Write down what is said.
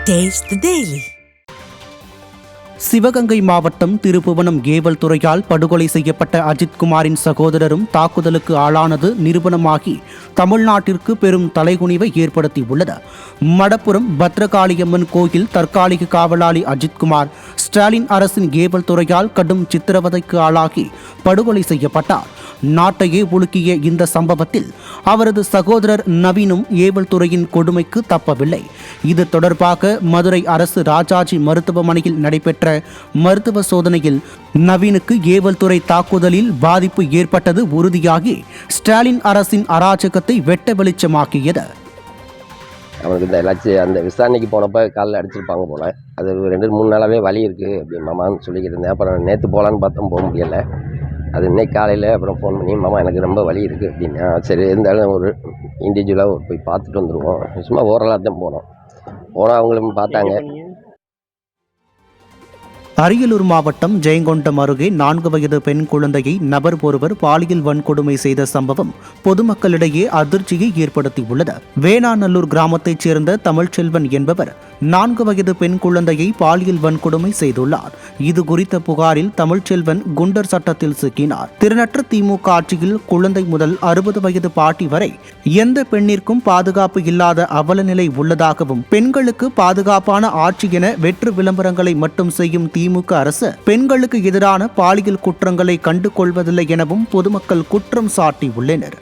Taste the Daily. Sivaganga மாவட்டம் திருப்புவனம் ஏவல் துறையால் படுகொலை செய்யப்பட்ட அஜித்குமாரின் சகோதரரும் தாக்குதலுக்கு ஆளானது நிரூபணமாகி தமிழ்நாட்டிற்கு பெரும் தலைகுனிவை ஏற்படுத்தியுள்ளது. மடப்புரம் பத்ரகாளியம்மன் கோயில் தற்காலிக காவலாளி அஜித்குமார் ஸ்டாலின் அரசின் ஏவல் துறையால் கடும் சித்திரவதைக்கு ஆளாகி படுகொலை செய்யப்பட்டார். நாட்டையே உலுக்கிய இந்த சம்பவத்தில் அவரது சகோதரர் நவீனும் ஏவல் துறையின் கொடுமைக்கு தப்பவில்லை. இது தொடர்பாக மதுரை அரசு ராஜாஜி மருத்துவமனையில் நடைபெற்ற மருத்துவ சோதனையில் நவீனுக்கு ஏவல் துறை தாக்குதலில் பாதிப்பு ஏற்பட்டது உறுதியாகி ஸ்டாலின் அரசின் அராஜகத்தை வெட்ட வெளிச்சமாக்கியது. அவனுக்கு இந்த எல்லாச்சும் அந்த விசாரணைக்கு போனப்போ காலில் அடிச்சிருப்பாங்க போல். அது 2-3 நாளாகவே வலி இருக்குது அப்படி மாமான்னு சொல்லிக்கிட்டு இருந்தேன். அப்புறம் நேற்று போகலான்னு பார்த்தோம், போக முடியலை. அது இன்னைக்கு காலையில் அப்புறம் ஃபோன் பண்ணி மாமா எனக்கு ரொம்ப வலி இருக்குது அப்படின்னா, சரி இருந்தாலும் ஒரு இண்டிவிஜுவலாக போய் பார்த்துட்டு வந்துடுவோம். சும்மா ஓரலாக தான் போனோம் அவங்களும் பார்த்தாங்க. அரியலூர் மாவட்டம் ஜெயங்கொண்டம் அருகே 4 வயது பெண் குழந்தையை நபர் ஒருவர் பாலியல் வன்கொடுமை செய்த சம்பவம் பொதுமக்களிடையே அதிர்ச்சியை ஏற்படுத்தியுள்ளது. வேணாநல்லூர் கிராமத்தைச் சேர்ந்த தமிழ்ச்செல்வன் என்பவர் 4 வயது பெண் குழந்தையை பாலியல் வன்கொடுமை செய்துள்ளார். இது குறித்த புகாரில் தமிழ்ச்செல்வன் குண்டர் சட்டத்தில் சிக்கினார். திறனற்ற திமுக ஆட்சியில் குழந்தை முதல் 60 வயது பாட்டி வரை எந்த பெண்ணிற்கும் பாதுகாப்பு இல்லாத அவலநிலை உள்ளதாகவும், பெண்களுக்கு பாதுகாப்பான ஆட்சி என வெற்று விளம்பரங்களை மட்டும் செய்யும் திமுக அரசு பெண்களுக்கு எதிரான பாலியல் குற்றங்களை கண்டு கொள்வதில்லை எனவும் பொதுமக்கள் குற்றம் சாட்டியுள்ளனர்.